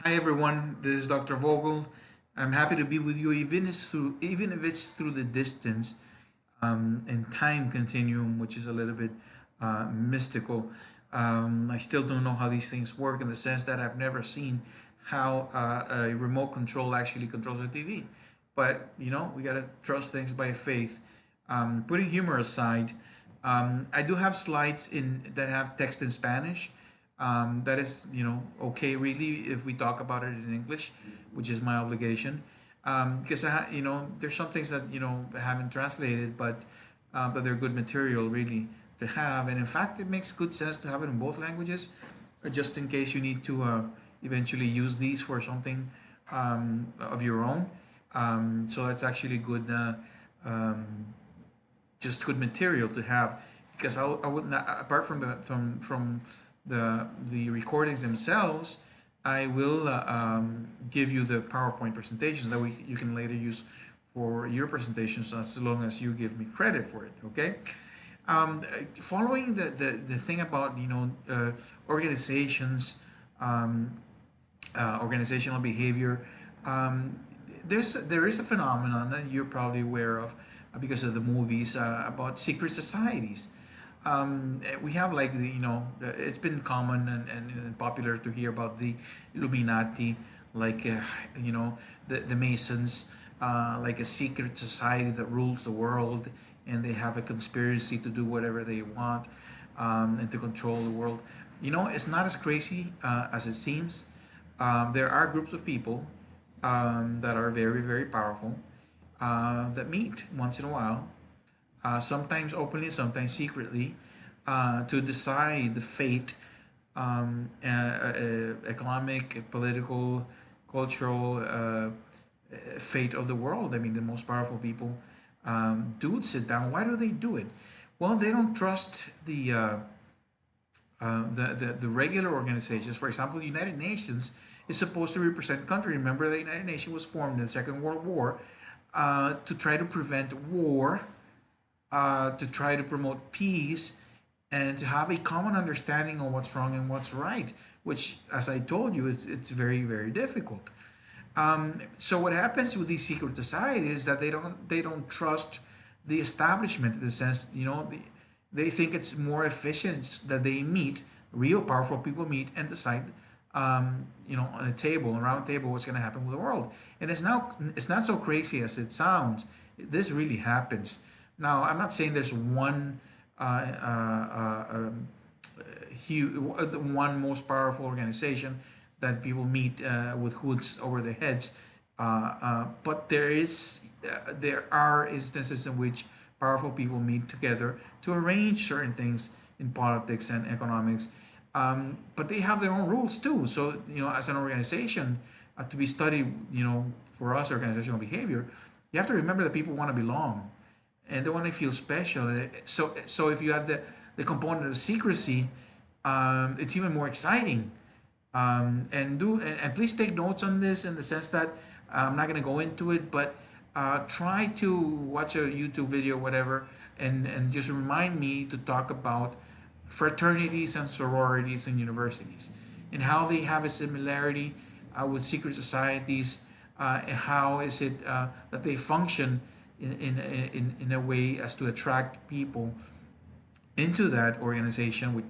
Hi everyone, this is Dr. Vogel. I'm happy to be with you, even if it's through the distance and time continuum, which is a little bit mystical. I still don't know how these things work in the sense that I've never seen how a remote control actually controls a TV. But we gotta trust things by faith. Putting humor aside, I do have slides in that have text in Spanish. That is, okay, really, if we talk about it in English, which is my obligation, because there's some things that I haven't translated, but they're good material really to have, and in fact, it makes good sense to have it in both languages, just in case you need to eventually use these for something of your own. So that's actually good. Um, just good material to have because I would not, apart from the recordings themselves, I will give you the PowerPoint presentations that you can later use for your presentations as long as you give me credit for it. Okay. Following the thing about organizations, um, organizational behavior. Um, there is a phenomenon that you're probably aware of because of the movies about secret societies. We have like it's been common and popular to hear about the Illuminati, like the Masons, like a secret society that rules the world, and they have a conspiracy to do whatever they want and to control the world. It's not as crazy as it seems. There are groups of people that are very, very powerful that meet once in a while, sometimes openly, sometimes secretly, to decide the fate, economic, political, cultural fate of the world. I mean, the most powerful people do sit down. Why do they do it? Well, they don't trust the regular organizations. For example, the United Nations is supposed to represent country. Remember, the United Nations was formed in the Second World War to try to prevent war, to try to promote peace, and to have a common understanding of what's wrong and what's right. Which, as I told you, it's very, very difficult. So what happens with these secret societies is that they don't trust the establishment in the sense they think it's more efficient that they meet, real powerful people meet and decide on a table, a round table, what's going to happen with the world. And it's not so crazy as it sounds. This really happens. Now, I'm not saying there's one one most powerful organization that people meet with hoods over their heads. But there are instances in which powerful people meet together to arrange certain things in politics and economics. But they have their own rules too. So as an organization, to be studied, for us organizational behavior, you have to remember that people want to belong and they want to feel special. So if you have the component of secrecy, it's even more exciting. And please take notes on this in the sense that I'm not going to go into it, but try to watch a YouTube video, whatever, and just remind me to talk about fraternities and sororities in universities and how they have a similarity with secret societies. And how is it that they function in a way as to attract people into that organization with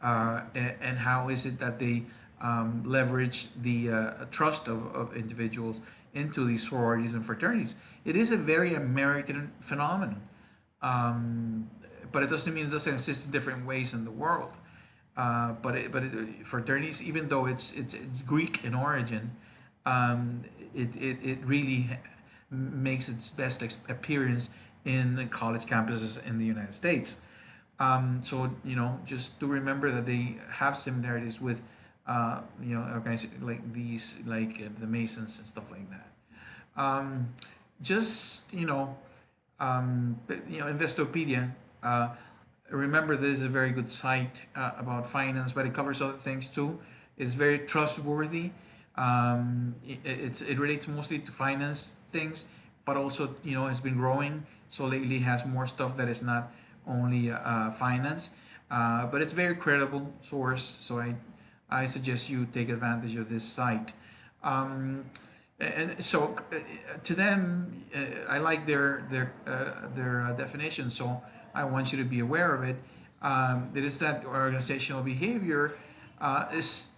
and how is it that they leverage the trust of individuals into these sororities and fraternities. It is a very American phenomenon, um, but it doesn't mean it doesn't exist in different ways in the world. Fraternities, even though it's Greek in origin, it really makes its best appearance in college campuses in the United States. So just to remember that they have similarities with organizations like these, like the Masons and stuff like that. Um, just Investopedia. Remember, this is a very good site about finance, but it covers other things too. It's very trustworthy. It relates mostly to finance things, but also has been growing. So lately, it has more stuff that is not only finance, but it's very credible source. So I suggest you take advantage of this site. Um, and so to them, I like their definition. So I want you to be aware of it. It is that organizational behavior is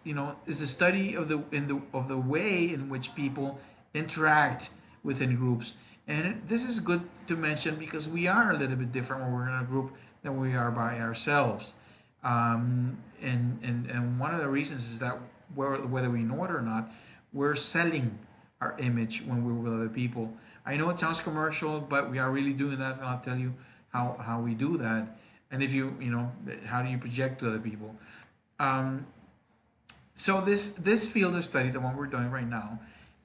is the study of the way in which people interact within groups. And this is good to mention because we are a little bit different when we're in a group than we are by ourselves. And one of the reasons is that whether we know it or not, we're selling our image when we're with other people. I know it sounds commercial, but we are really doing that, and I'll tell you how we do that. And if how do you project to other people? Um, so this field of study, the one we're doing right now,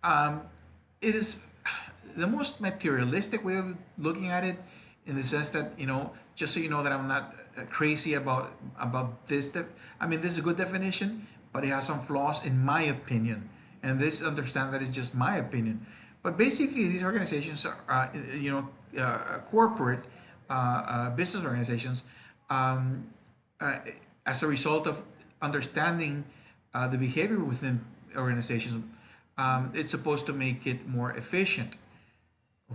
um, it is the most materialistic way of looking at it, in the sense that just so you know that I'm not crazy about this. I mean, this is a good definition, but it has some flaws in my opinion, and this understand that it's just my opinion. But basically, these organizations are corporate business organizations, um, uh, as a result of understanding the behavior within organizations. It's supposed to make it more efficient.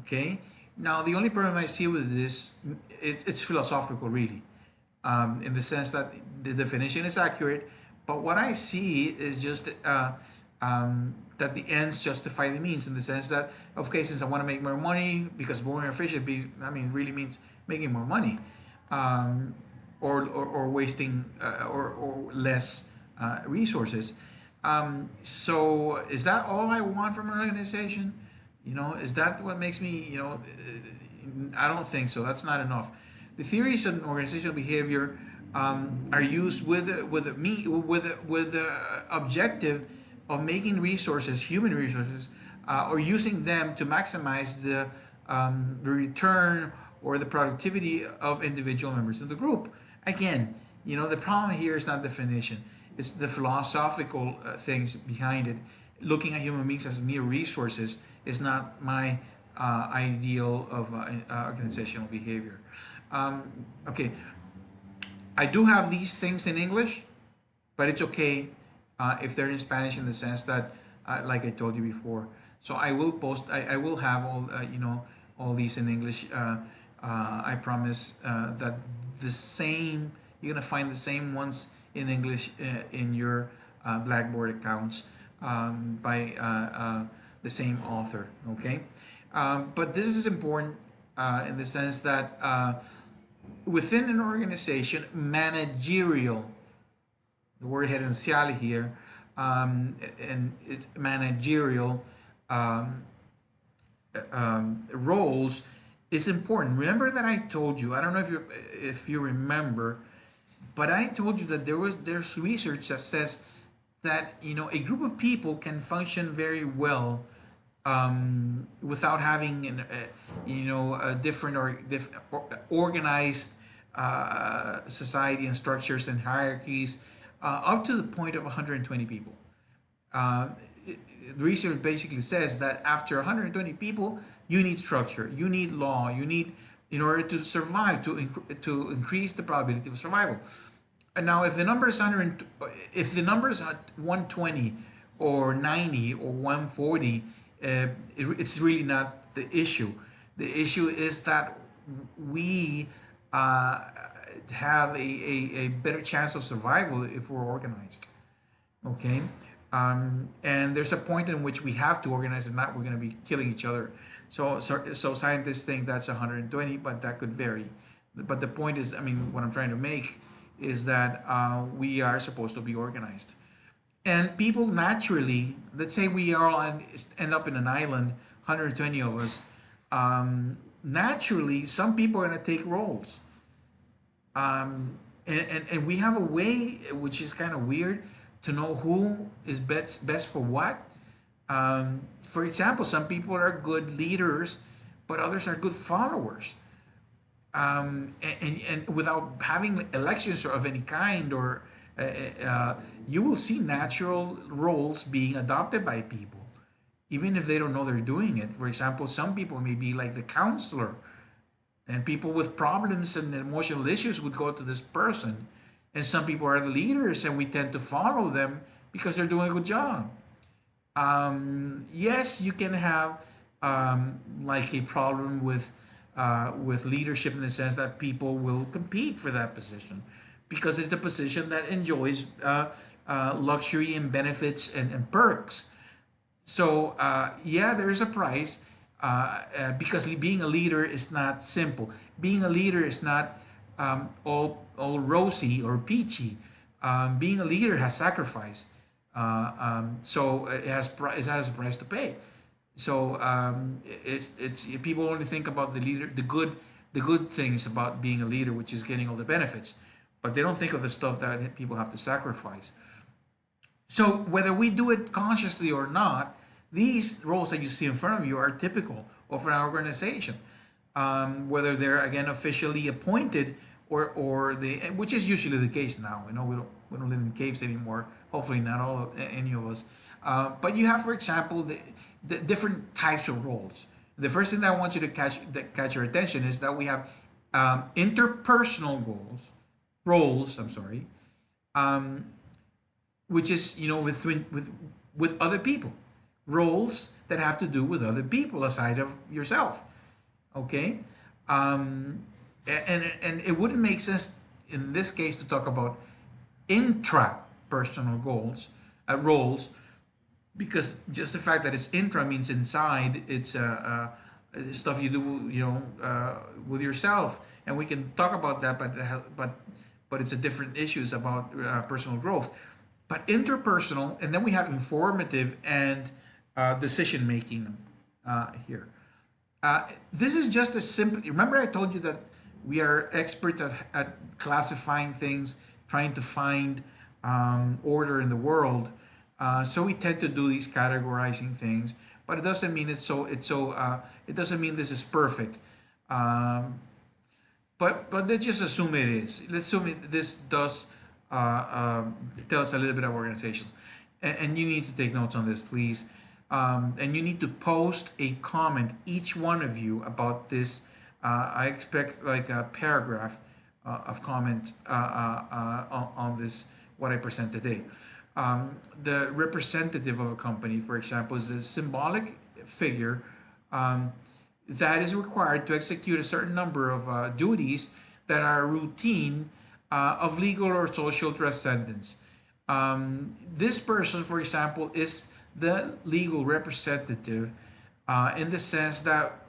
Okay. Now, the only problem I see with this, it's philosophical, really, in the sense that the definition is accurate, but what I see is just that the ends justify the means, in the sense that, okay, since I want to make more money, because more efficient, really means making more money, um, or wasting or less resources. So is that all I want from an organization? Is that what makes me, I don't think so. That's not enough. The theories of organizational behavior are used with the objective of making resources, human resources, or using them to maximize the return or the productivity of individual members of the group. Again, the problem here is not definition; it's the philosophical things behind it. Looking at human beings as mere resources is not my ideal of organizational behavior. Okay, I do have these things in English, but it's okay if they're in Spanish, in the sense that, like I told you before. So I will post. I will have all these in English. I promise that the same you're gonna find the same ones in English in your Blackboard accounts, by the same author. Okay, but this is important in the sense that within an organization, managerial, the word gerencial here, and it's managerial um, roles is important. Remember that I told you. I don't know if you remember, but I told you that there's research that says that a group of people can function very well without having a different or organized society and structures and hierarchies, up to the point of 120 people. Uh, the research basically says that after 120 people, you need structure, you need law, you need, in order to survive, to increase the probability of survival. And now, if the number is if the number is at 120 or 90 or 140, it's really not the issue. The issue is that we have a better chance of survival if we're organized. Okay, and there's a point in which we have to organize, and not we're going to be killing each other. So scientists think that's 120, but that could vary. But the point is, I mean, what I'm trying to make is that we are supposed to be organized. And people naturally, let's say we all end up in an island, 120 of us, naturally, some people are going to take roles. And we have a way, which is kind of weird, to know who is best for what. For example, some people are good leaders, but others are good followers. And without having elections of any kind, or you will see natural roles being adopted by people, even if they don't know they're doing it. For example, some people may be like the counselor, and people with problems and emotional issues would go to this person, and some people are the leaders, and we tend to follow them because they're doing a good job. Yes, you can have like a problem with leadership in the sense that people will compete for that position because it's the position that enjoys luxury and benefits and perks. So yeah, there's a price because being a leader is not simple. Being a leader is not all rosy or peachy. Being a leader has sacrifice, so it has a price to pay. So it's people only think about the leader, the good things about being a leader, which is getting all the benefits, but they don't think of the stuff that people have to sacrifice. So whether we do it consciously or not, these roles that you see in front of you are typical of an organization. Whether they're again officially appointed or they, which is usually the case now. You know, we don't live in caves anymore. Hopefully, not all of, any of us. But you have, for example, the different types of roles. The first thing that I want you to catch your attention is that we have interpersonal roles. I'm sorry, um, which is with other people, roles that have to do with other people aside of yourself. Okay, and it wouldn't make sense in this case to talk about intrapersonal roles, because just the fact that it's intra means inside. It's stuff you do, with yourself, and we can talk about that, but it's a different issues about personal growth. But interpersonal, and then we have informative and decision making here. This is just a simple. Remember, I told you that we are experts at classifying things, trying to find order in the world. So we tend to do these categorizing things, but it doesn't mean it doesn't mean this is perfect. Um, but let's just assume it is. Let's assume this does tell us a little bit of organization, and you need to take notes on this, please. And you need to post a comment, each one of you, about this. I expect like a paragraph of comment on this, what I present today. The representative of a company, for example, is a symbolic figure um, that is required to execute a certain number of duties that are routine of legal or social transcendence. This person, for example, is the legal representative in the sense that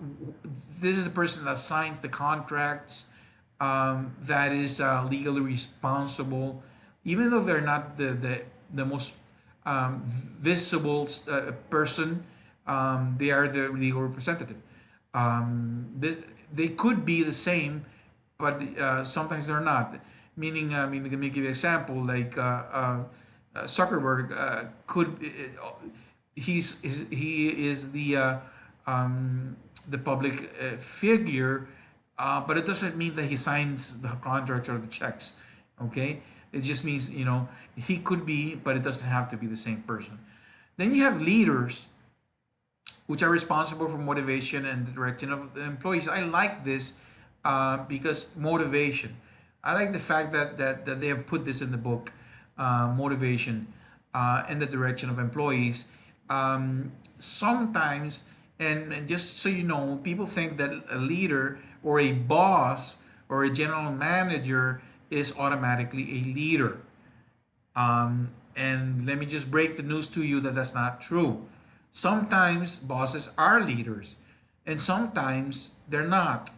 this is the person that signs the contracts, that is legally responsible, even though they're not the most visible person. They are the legal representative. They could be the same, but sometimes they're not. Meaning, I mean, let me give you an example. Like Zuckerberg could he is the public figure, but it doesn't mean that he signs the contracts or the checks. Okay, it just means he could be, but it doesn't have to be the same person. Then you have leaders, which are responsible for motivation and the direction of the employees. I like this because motivation. I like the fact that they have put this in the book, motivation and the direction of employees. Sometimes, and just so you know, people think that a leader or a boss or a general manager is automatically a leader. And let me just break the news to you that that's not true. Sometimes bosses are leaders, and sometimes they're not.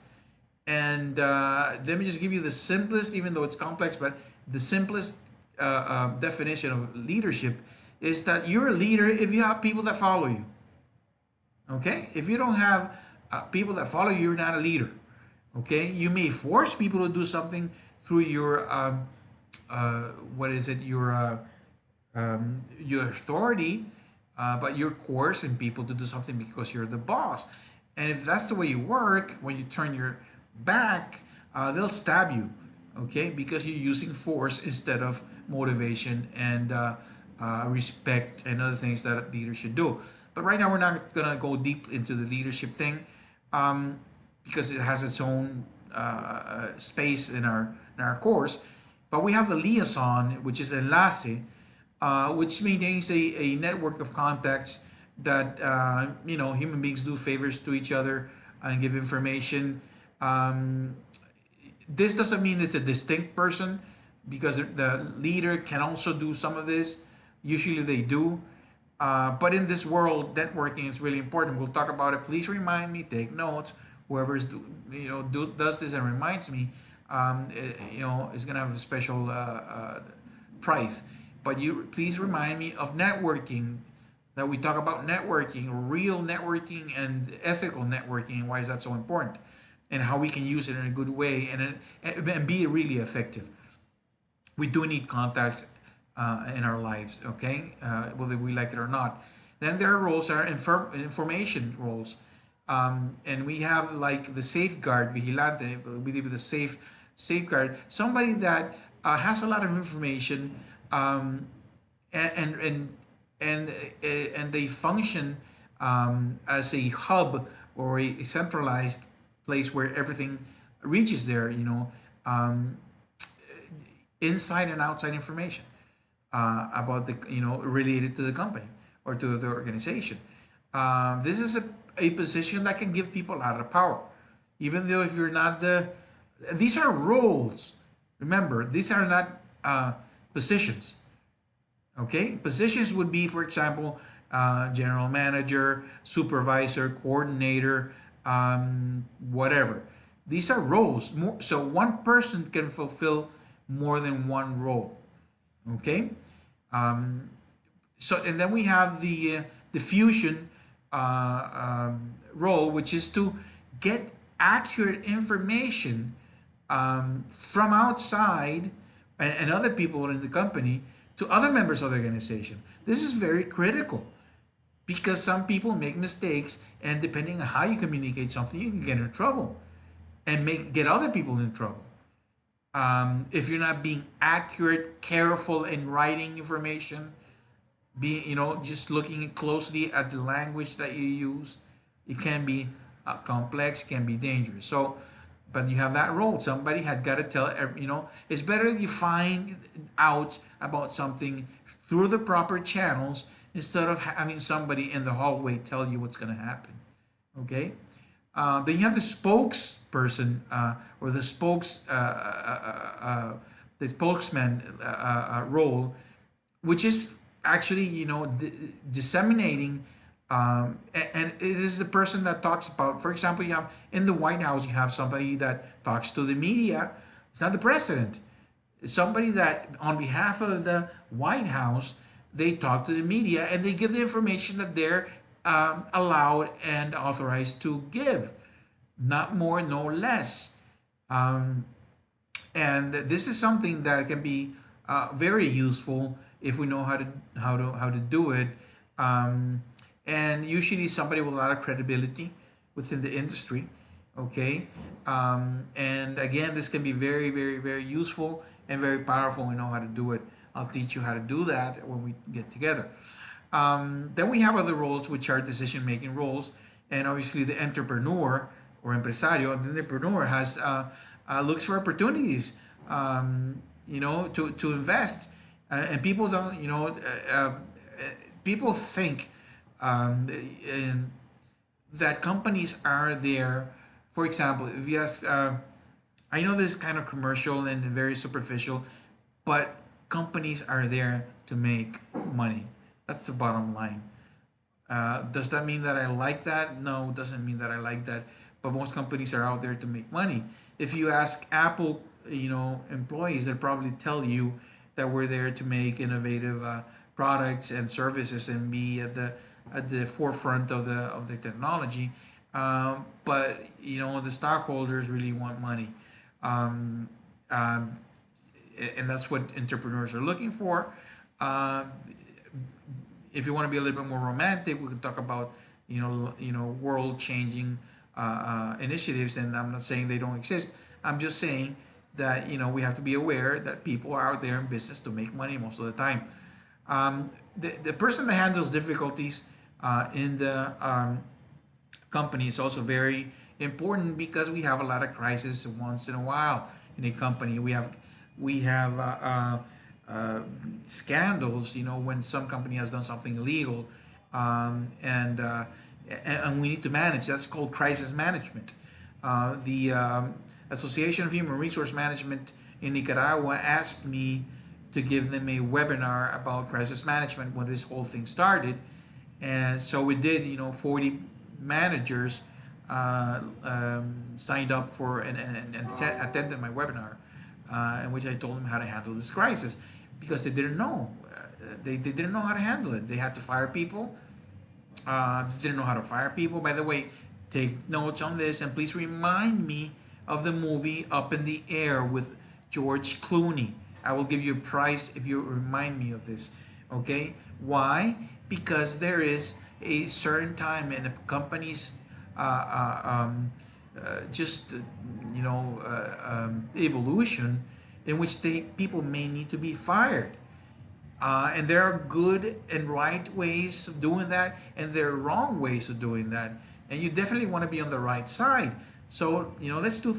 And let me just give you the simplest, even though it's complex, but the simplest definition of leadership is that you're a leader if you have people that follow you. Okay? If you don't have people that follow you, you're not a leader. Okay? You may force people to do something through your, what is it, your authority, but you're coercing people to do something because you're the boss. And if that's the way you work, when you turn your back, they'll stab you, okay? Because you're using force instead of motivation and respect and other things that leaders should do. But right now, we're not gonna go deep into the leadership thing because it has its own space in our course. But we have a liaison, which is enlace, which maintains a network of contacts that human beings do favors to each other and give information. Um, this doesn't mean it's a distinct person because the leader can also do some of this. Usually they do. But in this world, networking is really important. We'll talk about it. Please remind me, take notes. Whoever's does this and reminds me, is gonna have a special price. But you please remind me of networking. That we talk about networking, real networking, and ethical networking. Why is that so important? And how we can use it in a good way and be really effective. We do need contacts in our lives, okay, whether we like it or not. Then there are roles are information roles, and we have like the safeguard vigilante. We believe the safeguard, somebody that has a lot of information, um, and and and and they function as a hub or a centralized place where everything reaches there. Um, Inside and outside information about the related to the company or to the organization. This is a position that can give people a lot of power, even though if you're not the. These are roles. Remember, these are not positions. Okay, positions would be, for example, general manager, supervisor, coordinator, whatever. These are roles. So one person can fulfill more than one role. Okay, um, so and then we have the fusion role, which is to get accurate information from outside and other people in the company to other members of the organization. This is very critical because some people make mistakes, and depending on how you communicate something, you can get in trouble and get other people in trouble. If you're not being accurate, careful in writing information, just looking closely at the language that you use, it can be complex, can be dangerous. So, but you have that role. Somebody had got to tell. It's better that you find out about something through the proper channels instead of having somebody in the hallway tell you what's going to happen. Okay. Then you have the spokesperson or the spokesman role, which is actually disseminating, and it is the person that talks about. For example, you have in the White House, you have somebody that talks to the media. It's not the president. It's somebody that on behalf of the White House, they talk to the media and they give the information that they're allowed and authorized to give, not more, no less. Um, and this is something that can be very useful if we know how to do it. Um, and usually somebody with a lot of credibility within the industry. Okay, and again, this can be very, very, very useful and very powerful. We know how to do it. I'll teach you how to do that when we get together. Then we have other roles, which are decision-making roles, and obviously the entrepreneur or empresario. The entrepreneur has looks for opportunities, to invest, and people don't, people think in, that companies are there. For example, if you ask, I know this is kind of commercial and very superficial, but companies are there to make money. That's the bottom line. Does that mean that I like that? No, it doesn't mean that I like that. But most companies are out there to make money. If you ask Apple, employees, they'll probably tell you that we're there to make innovative products and services and be at the forefront of the technology. But the stockholders really want money, um, um, and that's what entrepreneurs are looking for. Um, if you want to be a little bit more romantic, we can talk about world changing initiatives. And I'm not saying they don't exist. I'm just saying that we have to be aware that people are out there in business to make money most of the time. The person that handles difficulties in the company is also very important because we have a lot of crises once in a while in a company. We have We have uh, scandals, when some company has done something illegal, and we need to manage. That's called crisis management. The Association of Human Resource Management in Nicaragua asked me to give them a webinar about crisis management when this whole thing started, and so we did. 40 managers signed up for and attended my webinar, in which I told them how to handle this crisis because they didn't know. They didn't know how to handle it. They had to fire people. They didn't know how to fire people. By the way, take notes on this and please remind me of the movie Up in the Air with George Clooney. I will give you a prize if you remind me of this. Okay? Why? Because there is a certain time in a company's uh, uh, um, just evolution in which people may need to be fired. And there are good and right ways of doing that, and there are wrong ways of doing that. And you definitely want to be on the right side. So, let's do,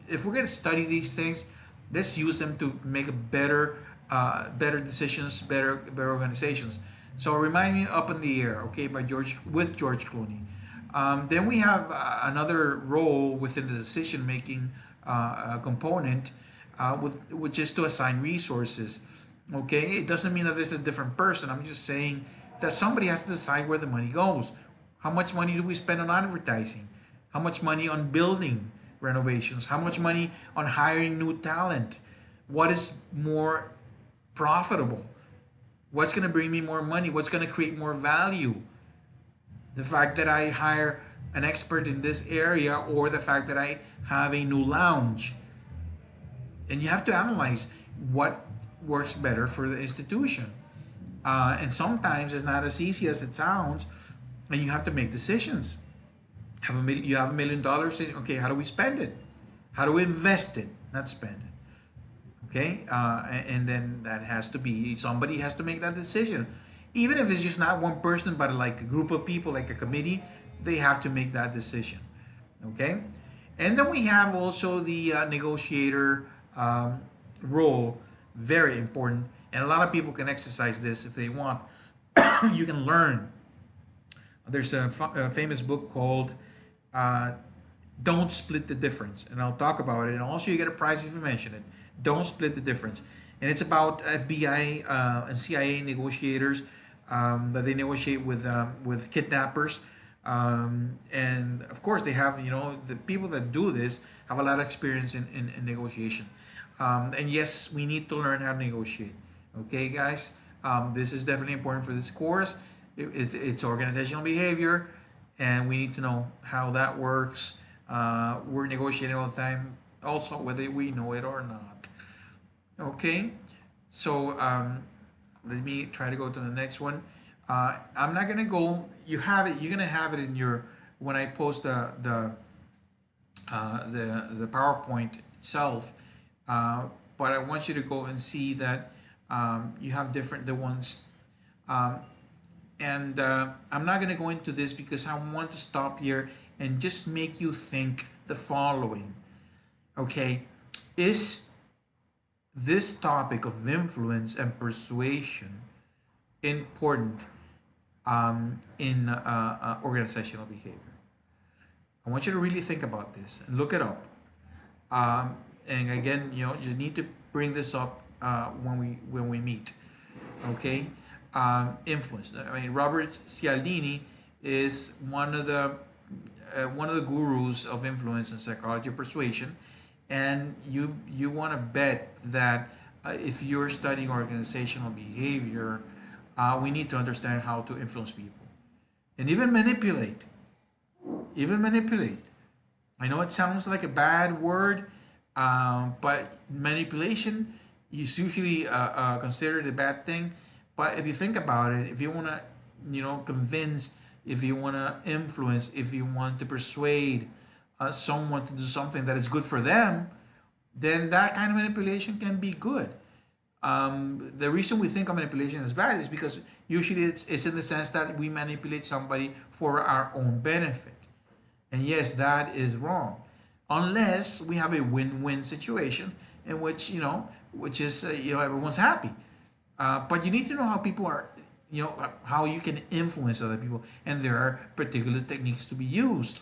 if we're going to study these things, let's use them to make a better decisions, better organizations. So remind me Up in the Air, okay, with George Clooney. Then we have another role within the decision making component, which is to assign resources. Okay, it doesn't mean that this is a different person. I'm just saying that somebody has to decide where the money goes. How much money do we spend on advertising? How much money on building renovations? How much money on hiring new talent? What is more profitable? What's going to bring me more money? What's going to create more value? The fact that I hire an expert in this area, or the fact that I have a new lounge. And you have to analyze what works better for the institution. And sometimes it's not as easy as it sounds, and you have to make decisions. You have $1 million. Okay, how do we spend it? How do we invest it, not spend it? Okay, and then that has to be, somebody has to make that decision. Even if it's just not one person, but like a group of people, like a committee, they have to make that decision. Okay, and then we have also the negotiator role, very important, and a lot of people can exercise this if they want. You can learn. There's a famous book called Don't Split the Difference, and I'll talk about it, and also you get a prize if you mention it. Don't Split the Difference, and it's about FBI and CIA negotiators that they negotiate with kidnappers. And of course, they have, the people that do this have a lot of experience in negotiation. And yes, we need to learn how to negotiate. Okay, guys, this is definitely important for this course. It's organizational behavior, and we need to know how that works. We're negotiating all the time, also whether we know it or not. Okay, so let me try to go to the next one. I'm not gonna go. You have it. You're gonna have it in your when I post the PowerPoint itself. But I want you to go and see that you have the ones. And I'm not going to go into this because I want to stop here and just make you think the following. Okay, is this topic of influence and persuasion important in organizational behavior? I want you to really think about this and look it up. And again, you need to bring this up when we meet. Okay, influence. I mean, Robert Cialdini is one of the gurus of influence and psychology of persuasion, and you want to bet that if you're studying organizational behavior, we need to understand how to influence people and even manipulate. Even manipulate. I know it sounds like a bad word, but manipulation is usually considered a bad thing. But if you think about it, if you want to, convince, if you want to influence, if you want to persuade someone to do something that is good for them, then that kind of manipulation can be good. The reason we think of manipulation as bad is because usually it's in the sense that we manipulate somebody for our own benefit. And yes, that is wrong. Unless we have a win-win situation in which, which is everyone's happy. But you need to know how people are, how you can influence other people, and there are particular techniques to be used.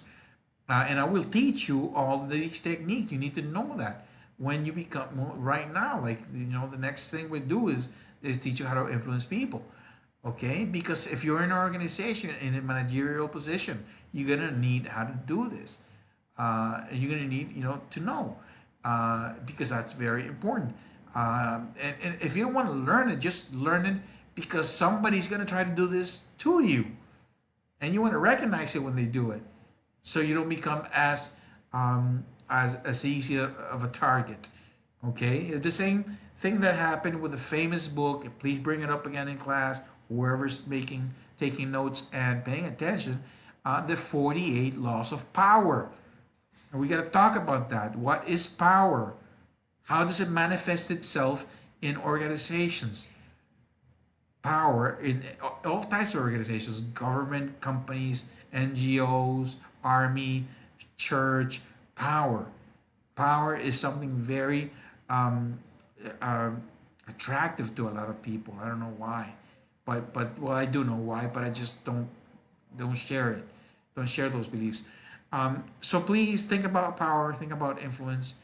And I will teach you all these techniques. You need to know that when you become right now. Like the next thing we do is teach you how to influence people. Okay, because if you're in an organization in a managerial position, you're gonna need how to do this. You're gonna need to know because that's very important. And if you don't want to learn it, just learn it because somebody's gonna try to do this to you, and you want to recognize it when they do it, so you don't become as easy of a target. Okay, it's the same thing that happened with a famous book. Please bring it up again in class. Whoever's taking notes and paying attention, the 48 Laws of Power. And we got to talk about that. What is power? How does it manifest itself in organizations? Power in all types of organizations, government, companies, NGOs, army, church. Power is something very um, uh, attractive to a lot of people. I don't know why, but well, I do know why, but I just don't share it. Don't share those beliefs. So please think about power. Think about influence.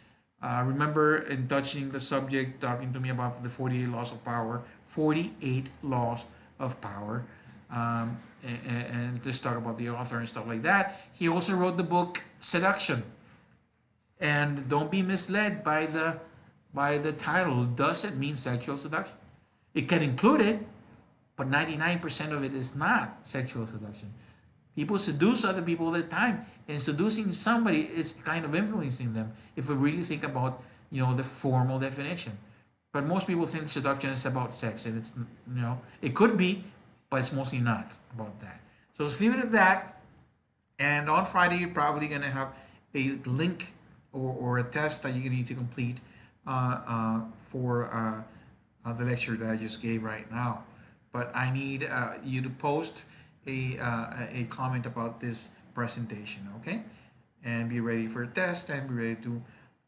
Remember, in touching the subject, talking to me about the 48 laws of power. 48 laws of power. And just talk about the author and stuff like that. He also wrote the book Seduction. And don't be misled by the title. Does it mean sexual seduction? It can include it, but 99% of it is not sexual seduction. People seduce other people all the time, and seducing somebody is kind of influencing them. If we really think about the formal definition, but most people think seduction is about sex, and it's it could be, but it's mostly not about that. So let's leave it at that. And on Friday, you're probably going to have a link or a test that you need to complete for the lecture that I just gave right now. But I need you to post a comment about this presentation, okay? And be ready for a test and be ready to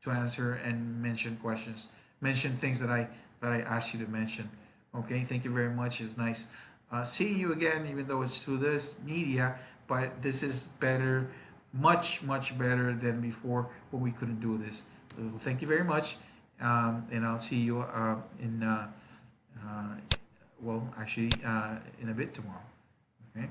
answer and mention questions, mention things that I asked you to mention. Okay, thank you very much. It's nice seeing you again, even though it's through this media, but this is better, much better than before when we couldn't do this. So thank you very much, and I'll see you in well, actually, in a bit tomorrow. Okay.